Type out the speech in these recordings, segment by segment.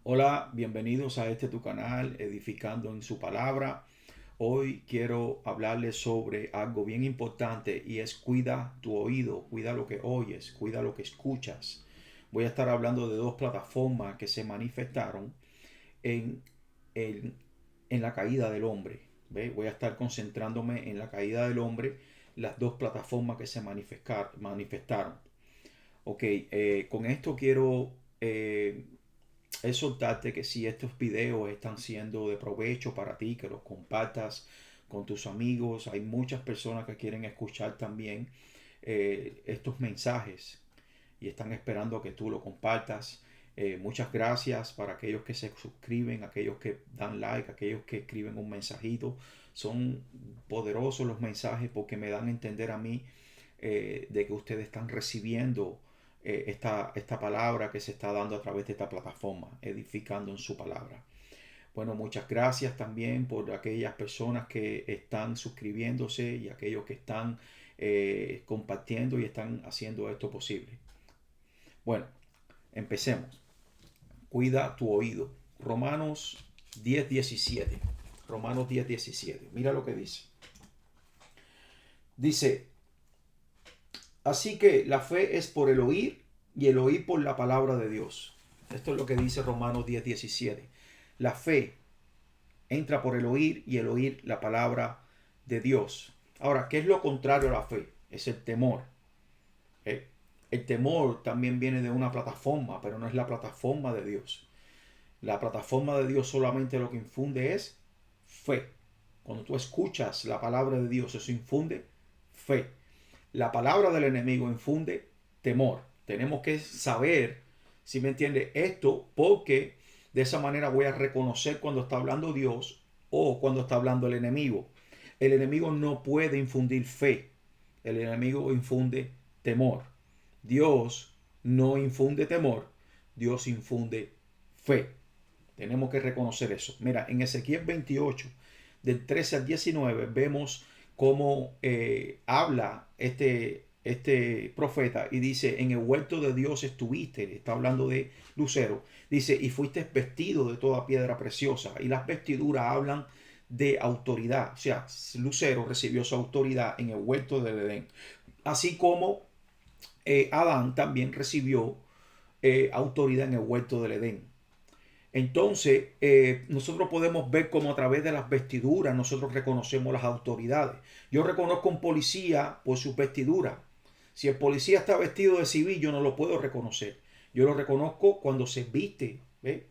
Hola, bienvenidos a tu canal, Edificando en su palabra. Hoy quiero hablarles sobre algo bien importante y es cuida tu oído, cuida lo que oyes, cuida lo que escuchas. Voy a estar hablando de dos plataformas que se manifestaron en, en, en la caída del hombre. ¿Ve? Voy a estar concentrándome en la caída del hombre, las dos plataformas que se manifestaron. Ok, con esto quiero exhortarte que si estos videos están siendo de provecho para ti, que los compartas con tus amigos. Hay muchas personas que quieren escuchar también estos mensajes y están esperando que tú lo compartas. Muchas gracias para aquellos que se suscriben, aquellos que dan like, aquellos que escriben un mensajito. Son poderosos los mensajes porque me dan a entender a mí de que ustedes están recibiendo esta palabra que se está dando a través de esta plataforma, edificando en su palabra. Bueno, muchas gracias también por aquellas personas que están suscribiéndose y aquellos que están compartiendo y están haciendo esto posible. Bueno, empecemos. Cuida tu oído. Romanos 10:17. Romanos 10:17. Mira lo que dice. Dice, así que la fe es por el oír y el oír por la palabra de Dios. Esto es lo que dice Romanos 10:17. La fe entra por el oír y el oír la palabra de Dios. Ahora, ¿qué es lo contrario a la fe? Es el temor. ¿Eh? El temor también viene de una plataforma, pero no es la plataforma de Dios. La plataforma de Dios solamente lo que infunde es fe. Cuando tú escuchas la palabra de Dios, eso infunde fe. La palabra del enemigo infunde temor. Tenemos que saber, si me entiende, esto porque de esa manera voy a reconocer cuando está hablando Dios o cuando está hablando el enemigo. El enemigo no puede infundir fe. El enemigo infunde temor. Dios no infunde temor. Dios infunde fe. Tenemos que reconocer eso. Mira, en Ezequiel 28, del 13 al 19, vemos cómo habla este profeta y dice, en el huerto de Dios estuviste, está hablando de Lucero, dice, y fuiste vestido de toda piedra preciosa. Y las vestiduras hablan de autoridad. O sea, Lucero recibió su autoridad en el huerto del Edén. Así como Adán también recibió autoridad en el huerto del Edén. Entonces, nosotros podemos ver cómo a través de las vestiduras nosotros reconocemos las autoridades. Yo reconozco a un policía por su vestidura. Si el policía está vestido de civil, yo no lo puedo reconocer. Yo lo reconozco cuando se viste, ¿ve?,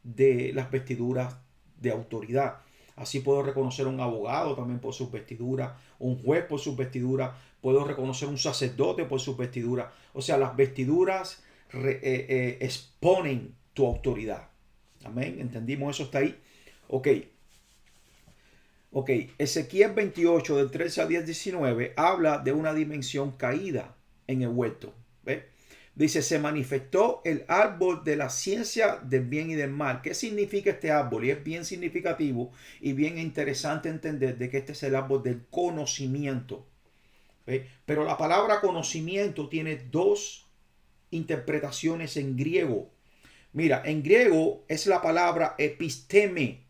de las vestiduras de autoridad. Así puedo reconocer a un abogado también por sus vestiduras, un juez por sus vestiduras, puedo reconocer a un sacerdote por sus vestiduras. O sea, las vestiduras exponen tu autoridad. Amén. ¿Entendimos eso? Está ahí. Ok. Ok. Ezequiel 28, del 13 al 10, 19, habla de una dimensión caída en el huerto. ¿Ve? Dice, se manifestó el árbol de la ciencia del bien y del mal. ¿Qué significa este árbol? Y es bien significativo y bien interesante entender de que este es el árbol del conocimiento. ¿Ve? Pero la palabra conocimiento tiene dos interpretaciones en griego. Mira, en griego es la palabra episteme.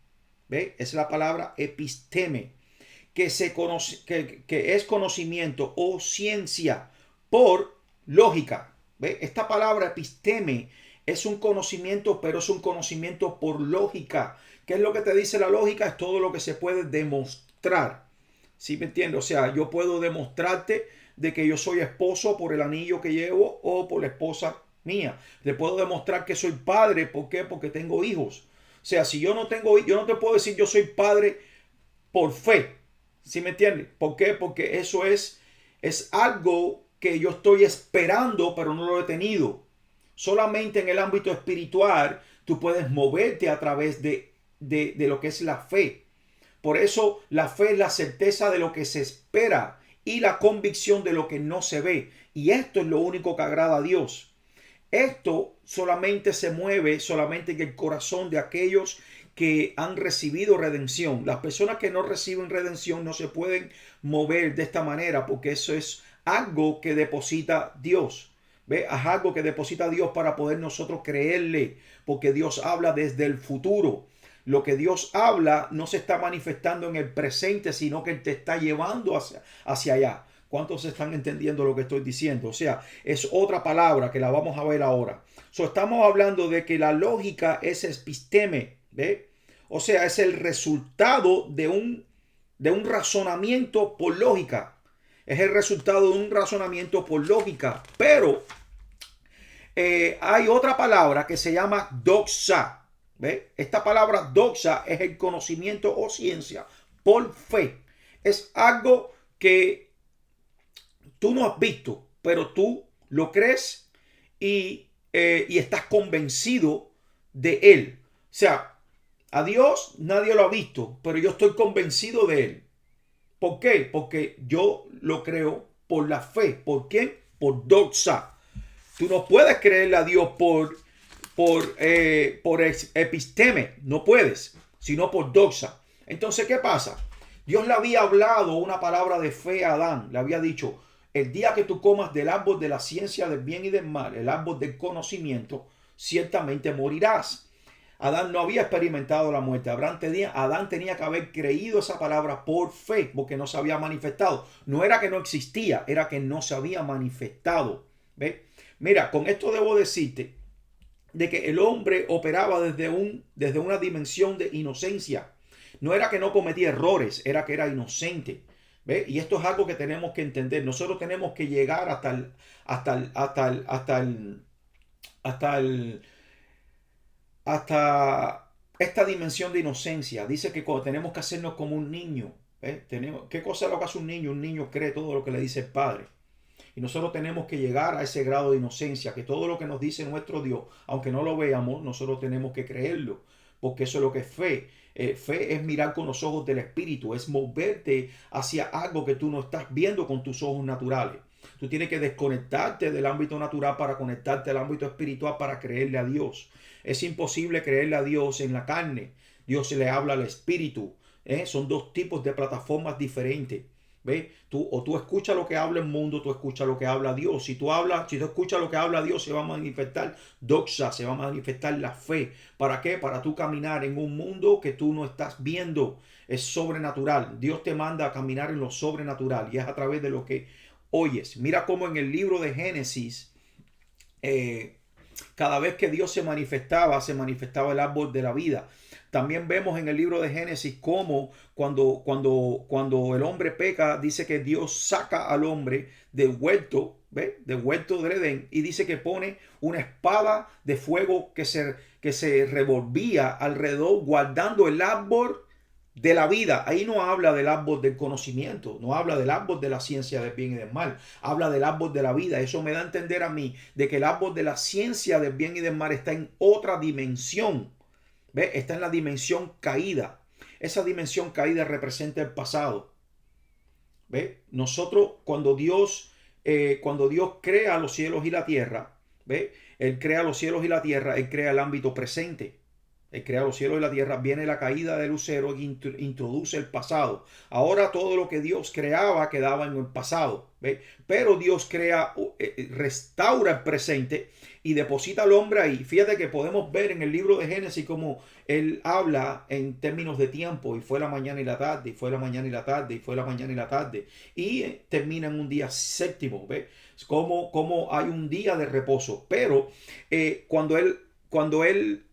¿Ve? Es la palabra episteme, que, que es conocimiento o ciencia por lógica. ¿Ve? Esta palabra episteme es un conocimiento, pero es un conocimiento por lógica. ¿Qué es lo que te dice la lógica? Es todo lo que se puede demostrar. ¿Sí me entiendes? O sea, yo puedo demostrarte de que yo soy esposo por el anillo que llevo o por la esposa mía. Le puedo demostrar que soy padre. ¿Por qué? Porque tengo hijos. O sea, si yo no tengo, yo no te puedo decir yo soy padre por fe. ¿Sí me entiendes? ¿Por qué? Porque eso es algo que yo estoy esperando, pero no lo he tenido. Solamente en el ámbito espiritual tú puedes moverte a través de lo que es la fe. Por eso la fe es la certeza de lo que se espera y la convicción de lo que no se ve. Y esto es lo único que agrada a Dios. Esto solamente se mueve solamente en el corazón de aquellos que han recibido redención. Las personas que no reciben redención no se pueden mover de esta manera porque eso es algo que deposita Dios. ¿Ve? Es algo que deposita Dios para poder nosotros creerle, porque Dios habla desde el futuro. Lo que Dios habla no se está manifestando en el presente, sino que te está llevando hacia allá. ¿Cuántos están entendiendo lo que estoy diciendo? O sea, es otra palabra que la vamos a ver ahora. Estamos hablando de que la lógica es episteme, ¿ve? O sea, es el resultado de un razonamiento por lógica. Es el resultado de un razonamiento por lógica. Pero hay otra palabra que se llama doxa. ¿Ve? Esta palabra doxa es el conocimiento o ciencia por fe. Es algo que tú no has visto, pero tú lo crees y estás convencido de él. O sea, a Dios nadie lo ha visto, pero yo estoy convencido de él. ¿Por qué? Porque yo lo creo por la fe. ¿Por quién? Por doxa. Tú no puedes creerle a Dios por episteme, no puedes, sino por doxa. Entonces, ¿qué pasa? Dios le había hablado una palabra de fe a Adán. Le había dicho, el día que tú comas del árbol de la ciencia del bien y del mal, el árbol del conocimiento, ciertamente morirás. Adán no había experimentado la muerte. Adán tenía que haber creído esa palabra por fe, porque no se había manifestado. No era que no existía, era que no se había manifestado. ¿Ve? Mira, con esto debo decirte de que el hombre operaba desde una dimensión de inocencia. No era que no cometía errores, era que era inocente. ¿Ve? Y esto es algo que tenemos que entender. Nosotros tenemos que llegar hasta esta dimensión de inocencia. Dice que tenemos que hacernos como un niño. ¿Qué cosa es lo que hace un niño? Un niño cree todo lo que le dice el padre. Y nosotros tenemos que llegar a ese grado de inocencia, que todo lo que nos dice nuestro Dios, aunque no lo veamos, nosotros tenemos que creerlo, porque eso es lo que es fe. Fe es mirar con los ojos del Espíritu, es moverte hacia algo que tú no estás viendo con tus ojos naturales. Tú tienes que desconectarte del ámbito natural para conectarte al ámbito espiritual para creerle a Dios. Es imposible creerle a Dios en la carne. Dios se le habla al Espíritu. Son dos tipos de plataformas diferentes. ¿Ve? Tú escuchas lo que habla el mundo, tú escuchas lo que habla Dios. Si tú escuchas lo que habla Dios, se va a manifestar doxa, se va a manifestar la fe. ¿Para qué? Para tú caminar en un mundo que tú no estás viendo. Es sobrenatural. Dios te manda a caminar en lo sobrenatural y es a través de lo que oyes. Mira cómo en el libro de Génesis, cada vez que Dios se manifestaba el árbol de la vida. También vemos en el libro de Génesis cómo cuando el hombre peca, dice que Dios saca al hombre del huerto, ¿ve? Del huerto del Edén, y dice que pone una espada de fuego que se revolvía alrededor, guardando el árbol de la vida. Ahí no habla del árbol del conocimiento, no habla del árbol de la ciencia del bien y del mal, habla del árbol de la vida. Eso me da a entender a mí de que el árbol de la ciencia del bien y del mal está en otra dimensión. ¿Ve? Está en la dimensión caída. Esa dimensión caída representa el pasado. ¿Ve? Nosotros cuando Dios crea los cielos y la tierra, ¿ve? Él crea los cielos y la tierra, Él crea el ámbito presente. Él crea los cielos y la tierra, viene la caída del lucero y introduce el pasado. Ahora todo lo que Dios creaba quedaba en el pasado, ¿ve? Pero Dios restaura el presente y deposita al hombre ahí. Fíjate que podemos ver en el libro de Génesis cómo Él habla en términos de tiempo, y fue la mañana y la tarde, y fue la mañana y la tarde, y fue la mañana y la tarde, y termina en un día séptimo, ¿ve? Como hay un día de reposo. Pero cuando él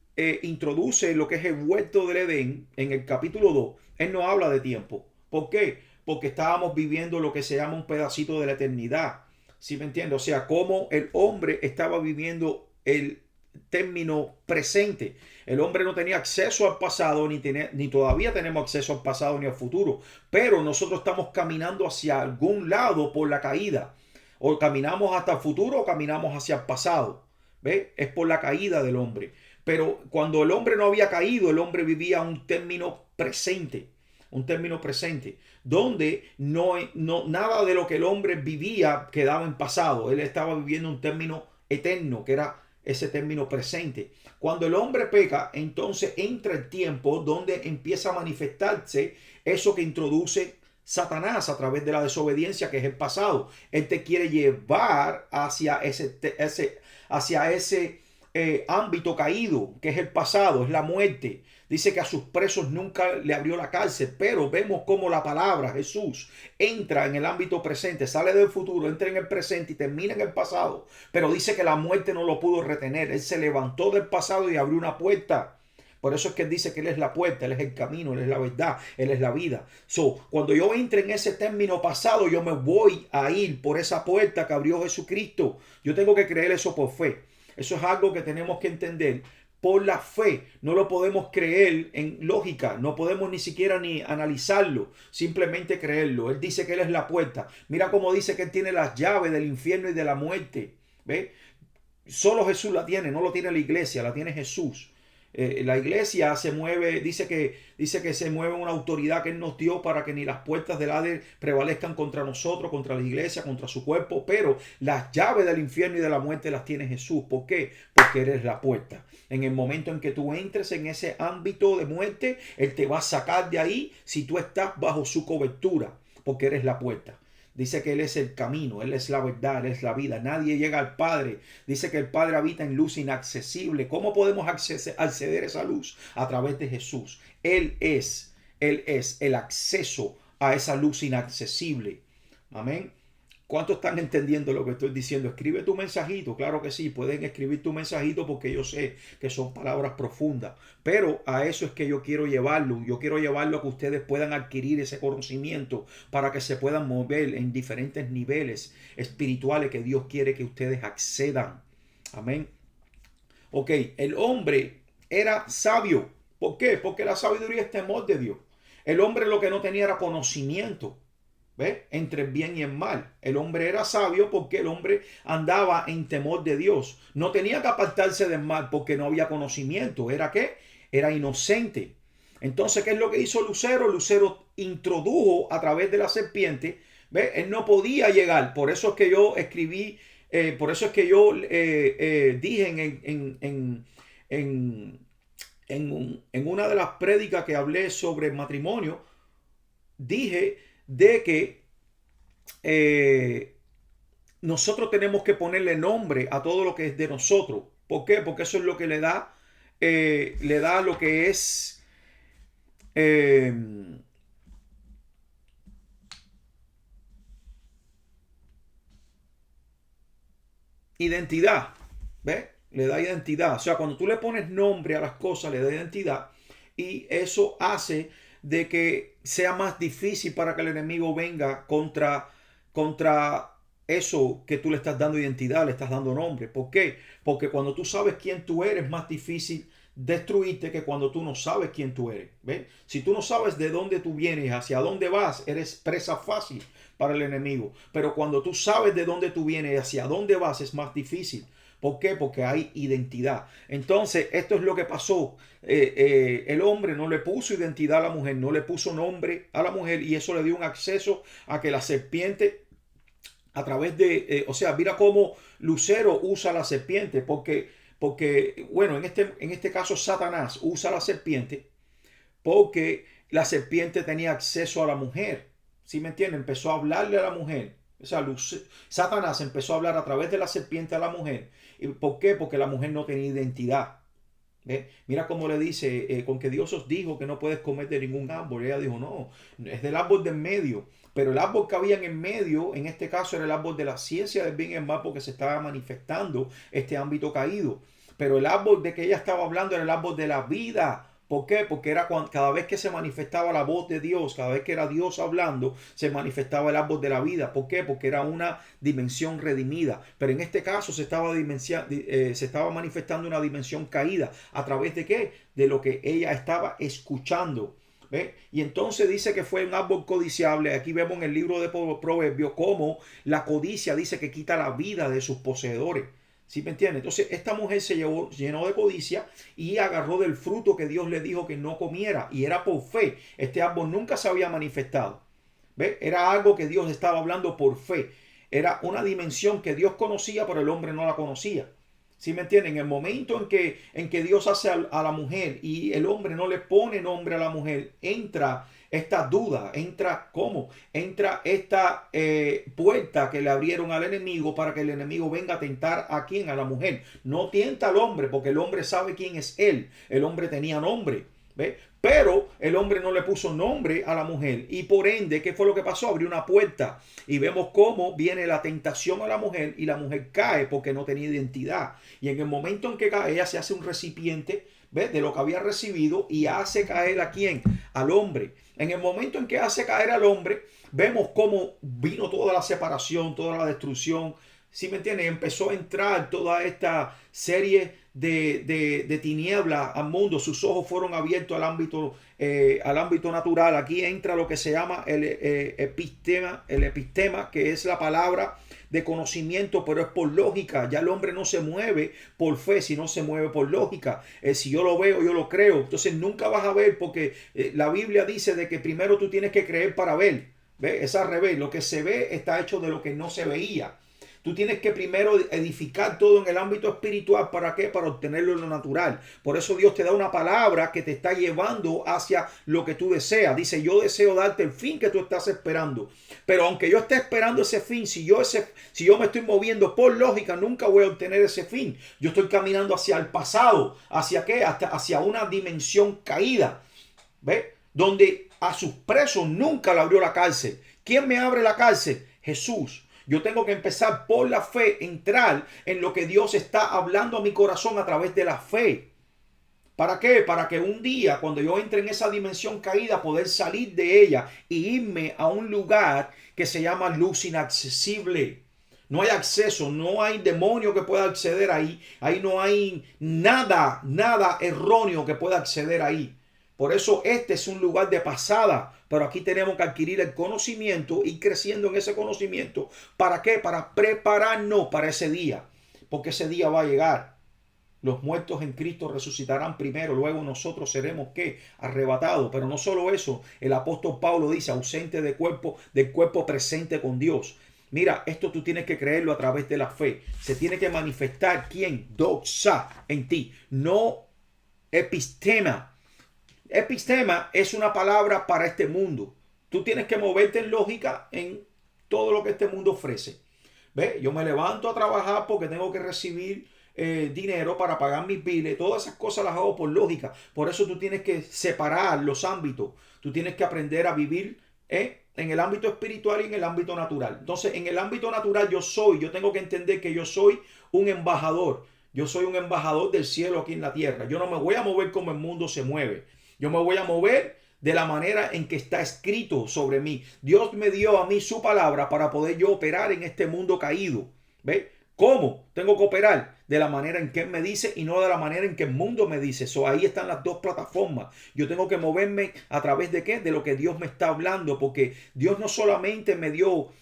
introduce lo que es el huerto del Edén en el capítulo 2, él no habla de tiempo. ¿Por qué? Porque estábamos viviendo lo que se llama un pedacito de la eternidad. ¿Sí me entiendes? O sea, cómo el hombre estaba viviendo el término presente. El hombre no tenía acceso al pasado, ni todavía tenemos acceso al pasado ni al futuro. Pero nosotros estamos caminando hacia algún lado por la caída. O caminamos hasta el futuro o caminamos hacia el pasado. ¿Ve? Es por la caída del hombre. Pero cuando el hombre no había caído, el hombre vivía un término presente, donde nada de lo que el hombre vivía quedaba en pasado. Él estaba viviendo un término eterno, que era ese término presente. Cuando el hombre peca, entonces entra el tiempo donde empieza a manifestarse eso que introduce Satanás a través de la desobediencia, que es el pasado. Él te quiere llevar hacia ese ámbito caído, que es el pasado, es la muerte. Dice que a sus presos nunca le abrió la cárcel, pero vemos cómo la palabra Jesús entra en el ámbito presente, sale del futuro, entra en el presente y termina en el pasado. Pero dice que la muerte no lo pudo retener. Él se levantó del pasado y abrió una puerta. Por eso es que él dice que Él es la puerta, Él es el camino, Él es la verdad, Él es la vida. Cuando yo entre en ese término pasado, yo me voy a ir por esa puerta que abrió Jesucristo. Yo tengo que creer eso por fe. Eso es algo que tenemos que entender por la fe. No lo podemos creer en lógica, no podemos ni siquiera ni analizarlo, simplemente creerlo. Él dice que Él es la puerta. Mira cómo dice que Él tiene las llaves del infierno y de la muerte. ¿Ve? Solo Jesús la tiene, no lo tiene la iglesia, la tiene Jesús. La iglesia se mueve, dice que se mueve una autoridad que Él nos dio para que ni las puertas del Hades prevalezcan contra nosotros, contra la iglesia, contra su cuerpo, pero las llaves del infierno y de la muerte las tiene Jesús. ¿Por qué? Porque eres la puerta. En el momento en que tú entres en ese ámbito de muerte, Él te va a sacar de ahí si tú estás bajo su cobertura, porque eres la puerta. Dice que Él es el camino, Él es la verdad, Él es la vida. Nadie llega al Padre. Dice que el Padre habita en luz inaccesible. ¿Cómo podemos acceder a esa luz? A través de Jesús. Él es el acceso a esa luz inaccesible. Amén. ¿Cuántos están entendiendo lo que estoy diciendo? Escribe tu mensajito, claro que sí, pueden escribir tu mensajito porque yo sé que son palabras profundas, pero a eso es que yo quiero llevarlo a que ustedes puedan adquirir ese conocimiento para que se puedan mover en diferentes niveles espirituales que Dios quiere que ustedes accedan. Amén. Ok, el hombre era sabio. ¿Por qué? Porque la sabiduría es temor de Dios. El hombre lo que no tenía era conocimiento. ¿Ve? Entre el bien y el mal. El hombre era sabio porque el hombre andaba en temor de Dios. No tenía que apartarse del mal porque no había conocimiento. ¿Era qué? Era inocente. Entonces, ¿qué es lo que hizo Lucero? Lucero introdujo a través de la serpiente. ¿Ve? Él no podía llegar. Por eso es que yo escribí, por eso es que yo dije en una de las prédicas que hablé sobre el matrimonio, dije de que nosotros tenemos que ponerle nombre a todo lo que es de nosotros. ¿Por qué? Porque eso es lo que le da lo que es identidad. ¿Ves? Le da identidad. O sea, cuando tú le pones nombre a las cosas, le da identidad. Y eso hace de que sea más difícil para que el enemigo venga contra eso que tú le estás dando identidad, le estás dando nombre. ¿Por qué? Porque cuando tú sabes quién tú eres, es más difícil destruirte que cuando tú no sabes quién tú eres. ¿Ves? Si tú no sabes de dónde tú vienes, hacia dónde vas, eres presa fácil para el enemigo. Pero cuando tú sabes de dónde tú vienes, hacia dónde vas, es más difícil. ¿Por qué? Porque hay identidad. Entonces, esto es lo que pasó. El hombre no le puso identidad a la mujer, no le puso nombre a la mujer, y eso le dio un acceso a que la serpiente, a través de, o sea, mira cómo Lucero usa la serpiente, porque bueno, en este caso Satanás usa la serpiente porque la serpiente tenía acceso a la mujer. ¿Sí me entienden? Empezó a hablarle a la mujer. O sea, Satanás empezó a hablar a través de la serpiente a la mujer. ¿Y por qué? Porque la mujer no tenía identidad. ¿Ve? Mira cómo le dice, con que Dios os dijo que no puedes comer de ningún árbol. Ella dijo, no, es del árbol del medio. Pero el árbol que había en el medio, en este caso, era el árbol de la ciencia del bien y el mal, porque se estaba manifestando este ámbito caído. Pero el árbol de que ella estaba hablando era el árbol de la vida. ¿Por qué? Porque era cada vez que se manifestaba la voz de Dios, cada vez que era Dios hablando, se manifestaba el árbol de la vida. ¿Por qué? Porque era una dimensión redimida. Pero en este caso se estaba manifestando una dimensión caída. ¿A través de qué? De lo que ella estaba escuchando. ¿Ve? Y entonces dice que fue un árbol codiciable. Aquí vemos en el libro de Proverbios cómo la codicia dice que quita la vida de sus poseedores. ¿Sí me entiendes? Entonces esta mujer se llenó de codicia y agarró del fruto que Dios le dijo que no comiera. Y era por fe. Este árbol nunca se había manifestado. ¿Ve? Era algo que Dios estaba hablando por fe. Era una dimensión que Dios conocía, pero el hombre no la conocía. ¿Sí me entienden? En el momento en que Dios hace a la mujer y el hombre no le pone nombre a la mujer, entra esta duda, entra ¿cómo? Entra esta puerta que le abrieron al enemigo para que el enemigo venga a tentar a quién, a la mujer. No tienta al hombre porque el hombre sabe quién es él. El hombre tenía nombre. ¿Ve? Pero el hombre no le puso nombre a la mujer y por ende, ¿qué fue lo que pasó? Abrió una puerta y vemos cómo viene la tentación a la mujer y la mujer cae porque no tenía identidad. Y en el momento en que cae, ella se hace un recipiente, ¿ves? De lo que había recibido y hace caer a quién? Al hombre. En el momento en que hace caer al hombre, vemos cómo vino toda la separación, toda la destrucción. ¿Sí me entiendes? Empezó a entrar toda esta serie de tinieblas al mundo. Sus ojos fueron abiertos al ámbito natural. Aquí entra lo que se llama el epistema, que es la palabra de conocimiento, pero es por lógica. Ya el hombre no se mueve por fe, sino se mueve por lógica. Si yo lo veo, yo lo creo. Entonces nunca vas a ver, porque la Biblia dice de que primero tú tienes que creer para ver. ¿Ve? Es al revés. Lo que se ve está hecho de lo que no se veía. Tú tienes que primero edificar todo en el ámbito espiritual. ¿Para qué? Para obtenerlo en lo natural. Por eso Dios te da una palabra que te está llevando hacia lo que tú deseas. Dice, yo deseo darte el fin que tú estás esperando. Pero aunque yo esté esperando ese fin, si yo me estoy moviendo por lógica, nunca voy a obtener ese fin. Yo estoy caminando hacia el pasado. ¿Hacia qué? Hacia una dimensión caída. ¿Ve? Donde a sus presos nunca le abrió la cárcel. ¿Quién me abre la cárcel? Jesús. Yo tengo que empezar por la fe, entrar en lo que Dios está hablando a mi corazón a través de la fe. ¿Para qué? Para que un día, cuando yo entre en esa dimensión caída, poder salir de ella y irme a un lugar que se llama luz inaccesible. No hay acceso, no hay demonio que pueda acceder ahí. Ahí no hay nada erróneo que pueda acceder ahí. Por eso este es un lugar de pasada, pero aquí tenemos que adquirir el conocimiento y creciendo en ese conocimiento. ¿Para qué? Para prepararnos para ese día, porque ese día va a llegar. Los muertos en Cristo resucitarán primero, luego nosotros seremos ¿qué? Arrebatados. Pero no solo eso, el apóstol Pablo dice, ausente del cuerpo presente con Dios. Mira, esto tú tienes que creerlo a través de la fe. Se tiene que manifestar ¿quién? Doxa en ti, no epistema. Epistema es una palabra para este mundo. Tú tienes que moverte en lógica en todo lo que este mundo ofrece. ¿Ve? Yo me levanto a trabajar porque tengo que recibir dinero para pagar mis biles. Todas esas cosas las hago por lógica. Por eso tú tienes que separar los ámbitos. Tú tienes que aprender a vivir en el ámbito espiritual y en el ámbito natural. Entonces, en el ámbito natural yo tengo que entender que yo soy un embajador. Yo soy un embajador del cielo aquí en la tierra. Yo no me voy a mover como el mundo se mueve. Yo me voy a mover de la manera en que está escrito sobre mí. Dios me dio a mí su palabra para poder yo operar en este mundo caído. ¿Ve? ¿Cómo? Tengo que operar de la manera en que Él me dice y no de la manera en que el mundo me dice. Ahí están las dos plataformas. Yo tengo que moverme a través de qué? De lo que Dios me está hablando. Porque Dios no solamente me dio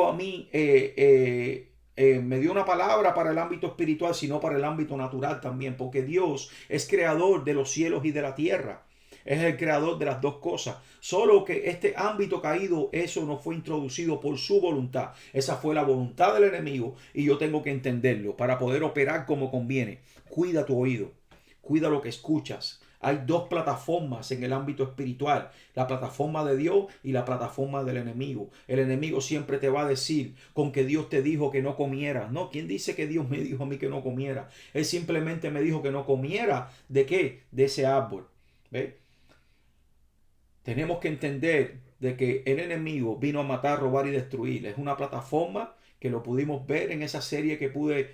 a mí me dio una palabra para el ámbito espiritual, sino para el ámbito natural también. Porque Dios es creador de los cielos y de la tierra. Es el creador de las dos cosas. Solo que este ámbito caído, eso no fue introducido por su voluntad. Esa fue la voluntad del enemigo y yo tengo que entenderlo para poder operar como conviene. Cuida tu oído. Cuida lo que escuchas. Hay dos plataformas en el ámbito espiritual. La plataforma de Dios y la plataforma del enemigo. El enemigo siempre te va a decir con que Dios te dijo que no comieras. No, ¿quién dice que Dios me dijo a mí que no comiera? Él simplemente me dijo que no comiera. ¿De qué? De ese árbol. ¿Ve? Tenemos que entender de que el enemigo vino a matar, robar y destruir. Es una plataforma que lo pudimos ver en esa serie que pude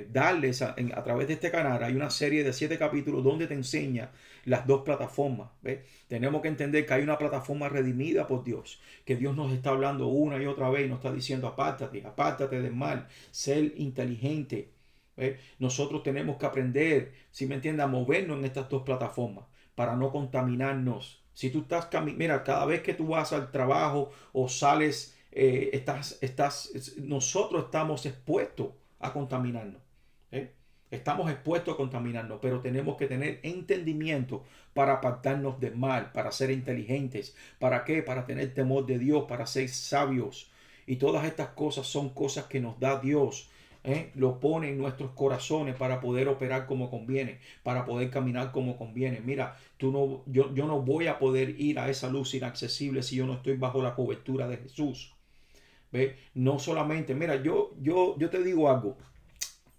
darles a través de este canal. Hay una serie de 7 capítulos donde te enseña las dos plataformas. ¿Ves? Tenemos que entender que hay una plataforma redimida por Dios, que Dios nos está hablando una y otra vez y nos está diciendo apártate del mal, ser inteligente. ¿Ves? Nosotros tenemos que aprender, si me entiendes, a movernos en estas dos plataformas para no contaminarnos. Si tú estás mira, cada vez que tú vas al trabajo o sales, nosotros estamos expuestos a contaminarnos. Estamos expuestos a contaminarnos, pero tenemos que tener entendimiento para apartarnos del mal, para ser inteligentes. ¿Para qué? Para tener temor de Dios, para ser sabios. Y todas estas cosas son cosas que nos da Dios lo pone en nuestros corazones para poder operar como conviene, para poder caminar como conviene. Mira, yo no voy a poder ir a esa luz inaccesible si yo no estoy bajo la cobertura de Jesús. ¿Ve? No solamente, mira, yo te digo algo.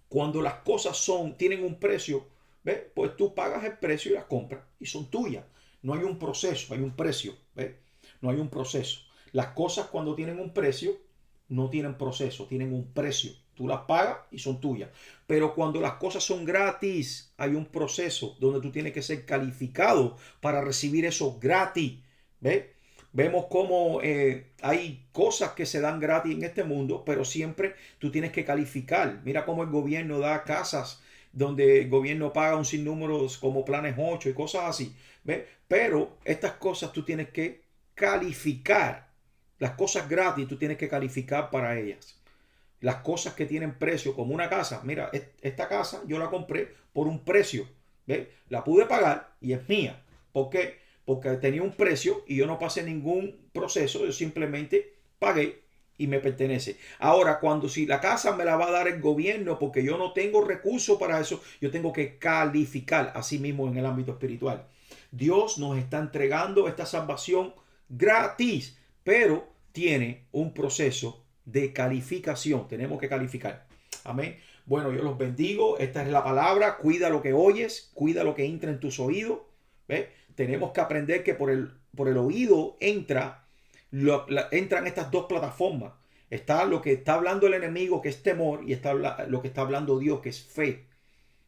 Cuando las cosas tienen un precio, ¿ve? Pues tú pagas el precio y las compras y son tuyas. No hay un proceso, hay un precio. ¿Ve? No hay un proceso. Las cosas cuando tienen un precio, no tienen proceso, tienen un precio. Tú las pagas y son tuyas. Pero cuando las cosas son gratis, hay un proceso donde tú tienes que ser calificado para recibir eso gratis. ¿Ve? Vemos cómo hay cosas que se dan gratis en este mundo, pero siempre tú tienes que calificar. Mira cómo el gobierno da casas donde el gobierno paga un sinnúmero como planes 8 y cosas así. ¿Ve? Pero estas cosas tú tienes que calificar. Las cosas gratis tú tienes que calificar para ellas. Las cosas que tienen precio, como una casa. Mira, esta casa yo la compré por un precio. ¿Ve? La pude pagar y es mía. ¿Por qué? Porque tenía un precio y yo no pasé ningún proceso, yo simplemente pagué y me pertenece. Ahora, si la casa me la va a dar el gobierno porque yo no tengo recursos para eso, yo tengo que calificar, así mismo en el ámbito espiritual. Dios nos está entregando esta salvación gratis, pero tiene un proceso de calificación. Tenemos que calificar. Amén. Bueno, yo los bendigo. Esta es la palabra. Cuida lo que oyes, cuida lo que entra en tus oídos. ¿Ve? Tenemos que aprender que por el oído entran estas dos plataformas. Está lo que está hablando el enemigo, que es temor, y está lo que está hablando Dios, que es fe.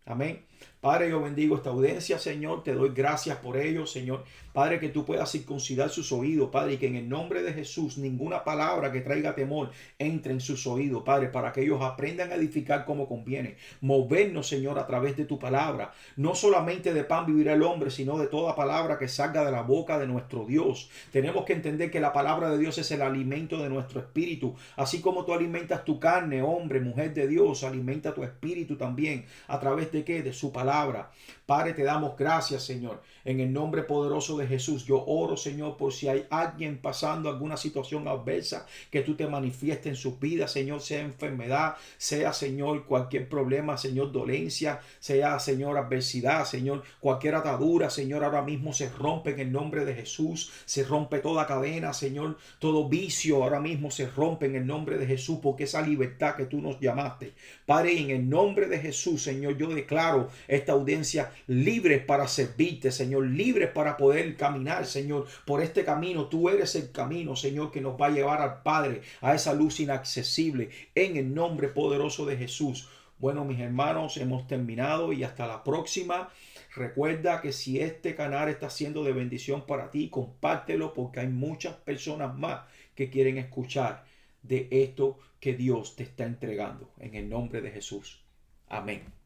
Amén. Padre, yo bendigo esta audiencia, Señor. Te doy gracias por ello, Señor. Padre, que tú puedas circuncidar sus oídos, Padre, y que en el nombre de Jesús ninguna palabra que traiga temor entre en sus oídos, Padre, para que ellos aprendan a edificar como conviene. Movernos, Señor, a través de tu palabra. No solamente de pan vivirá el hombre, sino de toda palabra que salga de la boca de nuestro Dios. Tenemos que entender que la palabra de Dios es el alimento de nuestro espíritu. Así como tú alimentas tu carne, hombre, mujer de Dios, alimenta tu espíritu también. ¿A través de qué? De su palabra. Padre, te damos gracias, Señor. En el nombre poderoso de Jesús, yo oro, Señor, por si hay alguien pasando alguna situación adversa, que tú te manifiestes en sus vidas, Señor, sea enfermedad, sea, Señor, cualquier problema, Señor, dolencia, sea, Señor, adversidad, Señor, cualquier atadura, Señor, ahora mismo se rompe en el nombre de Jesús, se rompe toda cadena, Señor, todo vicio ahora mismo se rompe en el nombre de Jesús, porque esa libertad que tú nos llamaste, Padre, en el nombre de Jesús, Señor, yo declaro esta audiencia libre para servirte, Señor, libre para poder caminar, Señor, por este camino. Tú eres el camino, Señor, que nos va a llevar al Padre, a esa luz inaccesible, en el nombre poderoso de Jesús. Bueno, mis hermanos, hemos terminado y hasta la próxima. Recuerda que si este canal está siendo de bendición para ti, compártelo, porque hay muchas personas más que quieren escuchar de esto que Dios te está entregando. En el nombre de Jesús. Amén.